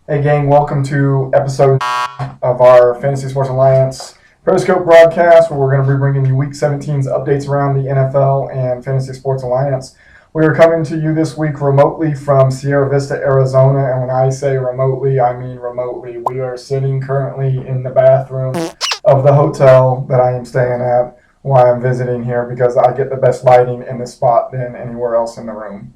Hey gang, welcome to episode of our Fantasy Sports Alliance Periscope broadcast, where we're going to be bringing you Week 17's updates around the NFL and Fantasy Sports Alliance. We are coming to you this week remotely from Sierra Vista, Arizona, and when I say remotely, I mean remotely. We are sitting currently in the bathroom of the hotel that I am staying at while I'm visiting here because I get the best lighting in this spot than anywhere else in the room.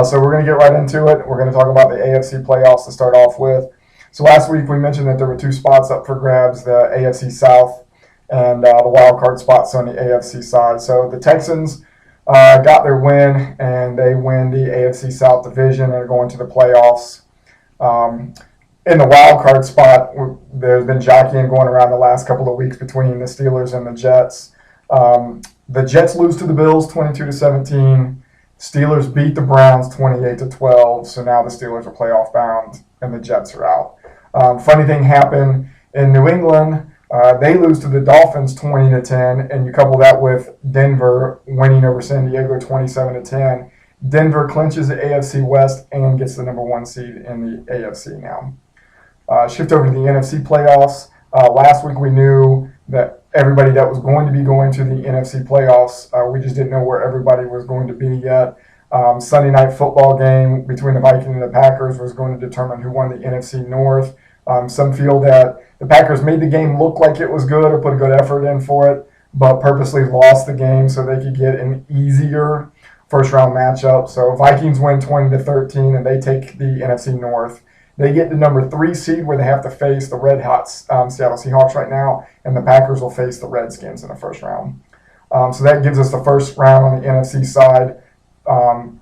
So we're going to get right into it. We're going to talk about the AFC playoffs to start off with. So last week we mentioned that there were two spots up for grabs, the AFC South and the wild card spots on the AFC side. So the Texans got their win, and they win the AFC South division and are going to the playoffs. In the wild card spot, there's been jockeying going around the last couple of weeks between the Steelers and the Jets. The Jets lose to the Bills 22-17. Steelers beat the Browns 28-12, so now the Steelers are playoff bound and the Jets are out. Funny thing happened in New England. They lose to the Dolphins 20-10, and you couple that with Denver winning over San Diego 27-10. Denver clinches the AFC West and gets the number one seed in the AFC now. Shift over to the NFC playoffs. Last week we knew that everybody that was going to be going to the NFC playoffs, we just didn't know where everybody was going to be yet. Sunday night football game between the Vikings and the Packers was going to determine who won the NFC North. Some feel that the Packers made the game look like it was good or put a good effort in for it, but purposely lost the game so they could get an easier first round matchup. So Vikings win 20-13 and they take the NFC North. They get the number 3 seed where they have to face the red hot Seattle Seahawks right now, and the Packers will face the Redskins in the first round. So that gives us the first round on the NFC side.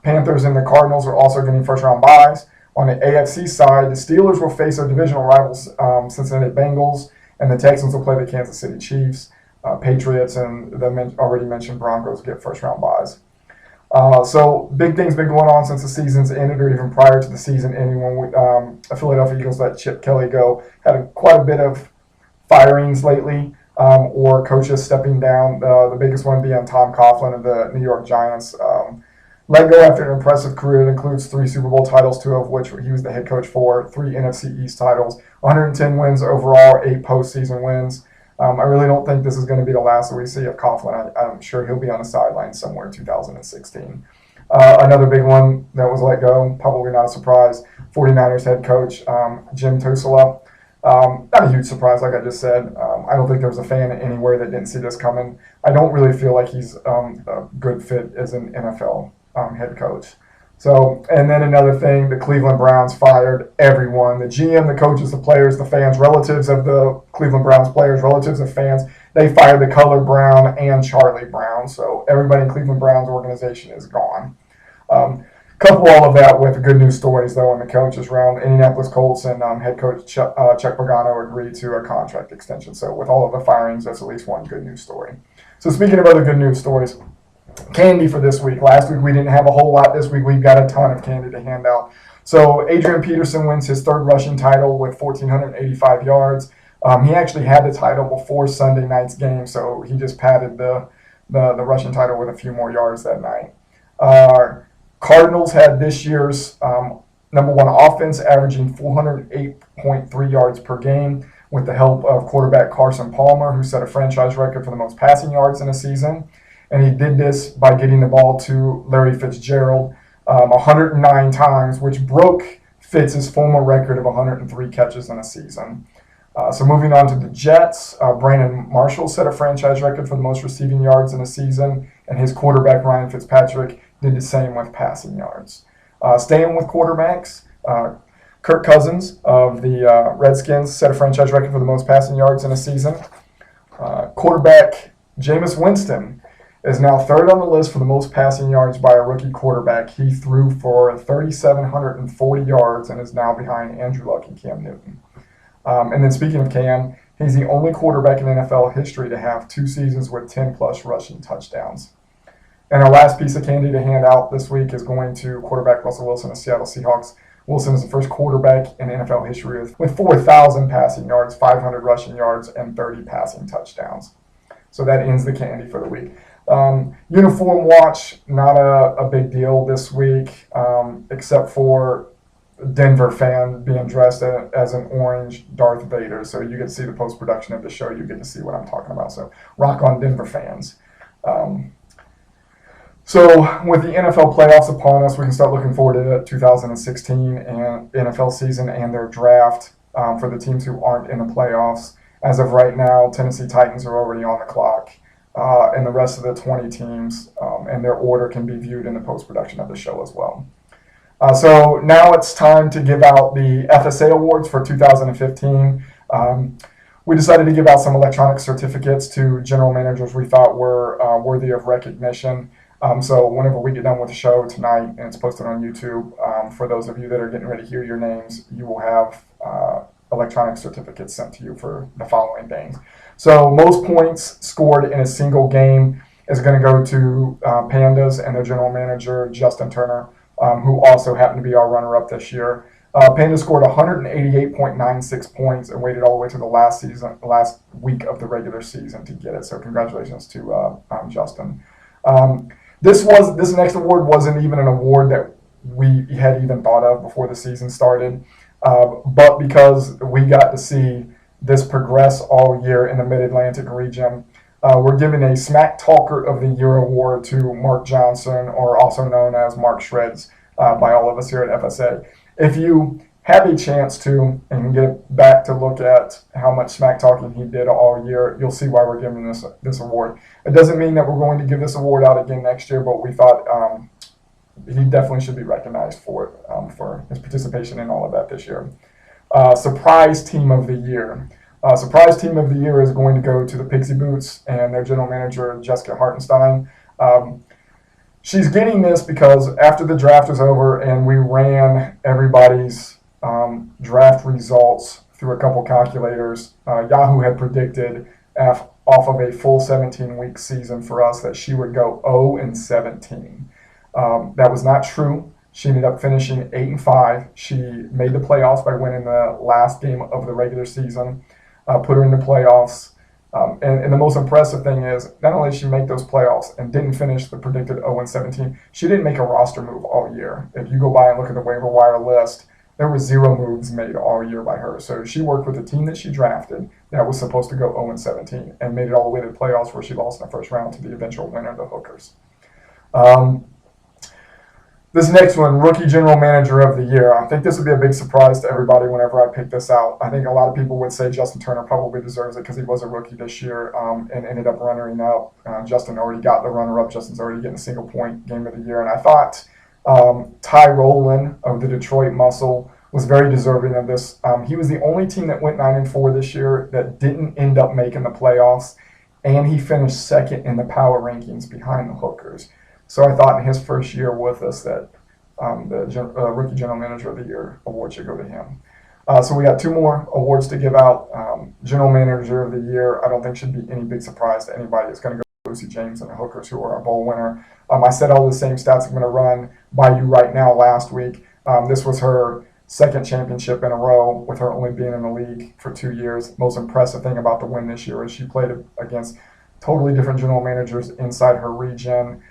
Panthers and the Cardinals are also getting first round byes. On the AFC side, the Steelers will face their divisional rivals, Cincinnati Bengals, and the Texans will play the Kansas City Chiefs. Patriots and the already mentioned Broncos get first round byes. So big things been going on since the season's ended, or even prior to the season ending. When the Philadelphia Eagles let Chip Kelly go, had quite a bit of firings lately, or coaches stepping down. The biggest one being Tom Coughlin of the New York Giants. Let go after an impressive career that includes 3 Super Bowl titles, 2 of which he was the head coach for, 3 NFC East titles, 110 wins overall, 8 postseason wins. I really don't think this is going to be the last that we see of Coughlin. I'm sure he'll be on the sidelines somewhere in 2016. Another big one that was let go, probably not a surprise, 49ers head coach Jim Tosala. Not a huge surprise, like I just said. I don't think there was a fan anywhere that didn't see this coming. I don't really feel like he's a good fit as an NFL head coach. So, and then another thing, the Cleveland Browns fired everyone. The GM, the coaches, the players, the fans, relatives of the Cleveland Browns players, relatives of fans. They fired the color Brown and Charlie Brown. So everybody in Cleveland Browns organization is gone. Couple all of that with good news stories, though, in the coaches round. Indianapolis Colts and head coach Chuck Pagano agreed to a contract extension. So with all of the firings, that's at least one good news story. So speaking of other good news stories, candy for this week. Last week we didn't have a whole lot. This week we've got a ton of candy to hand out. So Adrian Peterson wins his 3rd rushing title with 1,485 yards. He actually had the title before Sunday night's game, so he just padded the rushing title with a few more yards that night. Cardinals had this year's number 1 offense, averaging 408.3 yards per game with the help of quarterback Carson Palmer, who set a franchise record for the most passing yards in a season. And he did this by getting the ball to Larry Fitzgerald 109 times, which broke Fitz's former record of 103 catches in a season. So moving on to the Jets, Brandon Marshall set a franchise record for the most receiving yards in a season, and his quarterback Ryan Fitzpatrick did the same with passing yards. Staying with quarterbacks, Kirk Cousins of the Redskins set a franchise record for the most passing yards in a season. Quarterback Jameis Winston is now 3rd on the list for the most passing yards by a rookie quarterback. He threw for 3,740 yards and is now behind Andrew Luck and Cam Newton. And then speaking of Cam, he's the only quarterback in NFL history to have 2 seasons with 10-plus rushing touchdowns. And our last piece of candy to hand out this week is going to quarterback Russell Wilson of Seattle Seahawks. Wilson is the first quarterback in NFL history with 4,000 passing yards, 500 rushing yards, and 30 passing touchdowns. So that ends the candy for the week. Uniform watch, not a big deal this week, except for Denver fan being dressed as an orange Darth Vader. So you get to see the post-production of the show. You get to see what I'm talking about. So rock on, Denver fans. So with the NFL playoffs upon us, we can start looking forward to 2016 and NFL season and their draft for the teams who aren't in the playoffs. As of right now, Tennessee Titans are already on the clock, and the rest of the 20 teams, and their order can be viewed in the post-production of the show as well. So now it's time to give out the FSA awards for 2015. We decided to give out some electronic certificates to general managers we thought were worthy of recognition. So whenever we get done with the show tonight, and it's posted on YouTube, for those of you that are getting ready to hear your names, you will have electronic certificates sent to you for the following things. So most points scored in a single game is going to go to Pandas and their general manager, Justin Turner, who also happened to be our runner-up this year. Pandas scored 188.96 points and waited all the way to the last week of the regular season to get it. So congratulations to Justin. This next award wasn't even an award that we had even thought of before the season started, but because we got to see this progress all year in the Mid-Atlantic region, we're giving a Smack Talker of the Year award to Mark Johnson, or also known as Mark Shreds, by all of us here at FSA. If you have a chance to and get back to look at how much smack talking he did all year, you'll see why we're giving this award. It doesn't mean that we're going to give this award out again next year, but we thought he definitely should be recognized for it, for his participation in all of that this year. Surprise Team of the Year. Surprise Team of the Year is going to go to the Pixie Boots and their general manager, Jessica Hartenstein. She's getting this because after the draft was over and we ran everybody's draft results through a couple calculators, Yahoo had predicted off of a full 17-week season for us that she would go 0-17. That was not true. She ended up finishing 8-5. She made the playoffs by winning the last game of the regular season, put her in the playoffs. And the most impressive thing is, not only did she make those playoffs and didn't finish the predicted 0-17, she didn't make a roster move all year. If you go by and look at the waiver wire list, there were 0 moves made all year by her. So she worked with the team that she drafted that was supposed to go 0-17 and made it all the way to the playoffs, where she lost in the first round to the eventual winner, the Hookers. This next one, Rookie General Manager of the Year. I think this would be a big surprise to everybody whenever I pick this out. I think a lot of people would say Justin Turner probably deserves it because he was a rookie this year and ended up running up. Justin already got the runner-up. Justin's already getting a single-point game of the year. And I thought Ty Rowland of the Detroit Muscle was very deserving of this. He was the only team that went 9-4 this year that didn't end up making the playoffs, and he finished second in the power rankings behind the Hookers. So I thought in his first year with us that the Rookie General Manager of the Year award should go to him. So we got 2 more awards to give out. General Manager of the Year, I don't think should be any big surprise to anybody. It's going to go to Lucy James and the Hookers, who are our bowl winner. I said all the same stats I'm going to run by you right now last week. This was her second championship in a row, with her only being in the league for 2 years. Most impressive thing about the win this year is she played against totally different general managers inside her region.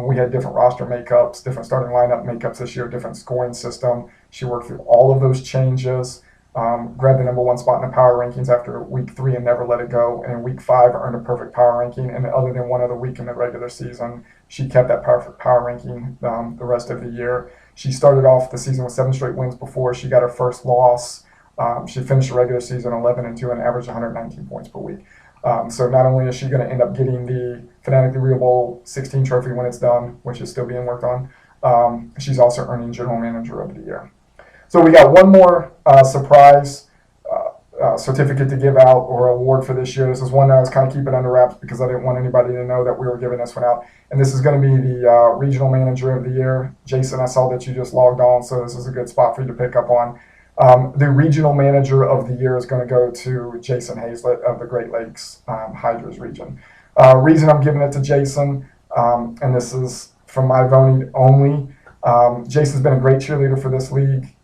We had different roster makeups, different starting lineup makeups this year, different scoring system. She worked through all of those changes, grabbed the number 1 spot in the power rankings after week 3 and never let it go. And in week 5, earned a perfect power ranking. And other than one other week in the regular season, she kept that perfect power ranking the rest of the year. She started off the season with 7 straight wins before she got her first loss. She finished the regular season 11-2 and averaged 119 points per week. So not only is she going to end up getting the Fanatically Real Bowl 16 trophy when it's done, which is still being worked on, she's also earning General Manager of the Year. So we got one more surprise certificate to give out, or award for this year. This is one that I was kind of keeping under wraps because I didn't want anybody to know that we were giving this one out. And this is going to be the Regional Manager of the Year. Jason, I saw that you just logged on, so this is a good spot for you to pick up on. The Regional Manager of the Year is going to go to Jason Hazlett of the Great Lakes Hydras region. Reason I'm giving it to Jason, and this is from my voting only, Jason's been a great cheerleader for this league.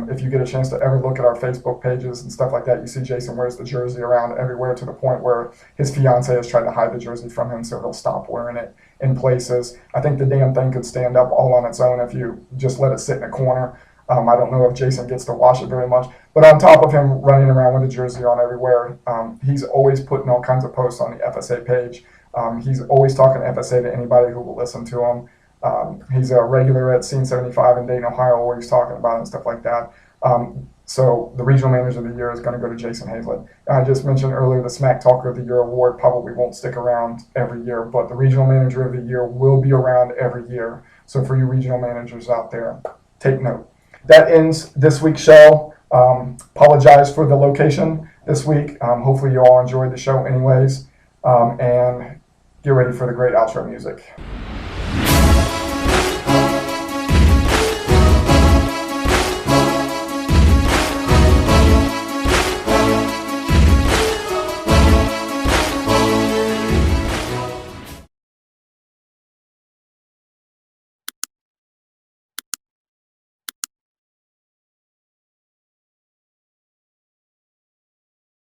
If you get a chance to ever look at our Facebook pages and stuff like that, you see Jason wears the jersey around everywhere, to the point where his fiance has tried to hide the jersey from him, so he'll stop wearing it in places. I think the damn thing could stand up all on its own if you just let it sit in a corner. I don't know if Jason gets to watch it very much, but on top of him running around with a jersey on everywhere, he's always putting all kinds of posts on the FSA page. He's always talking FSA to anybody who will listen to him. He's a regular at Scene 75 in Dayton, Ohio, where he's talking about it and stuff like that. So the Regional Manager of the Year is going to go to Jason Hazlett. I just mentioned earlier the Smack Talker of the Year award probably won't stick around every year, but the Regional Manager of the Year will be around every year. So for you regional managers out there, take note. That ends this week's show. Apologize for the location this week. Hopefully you all enjoyed the show anyways. And get ready for the great outro music.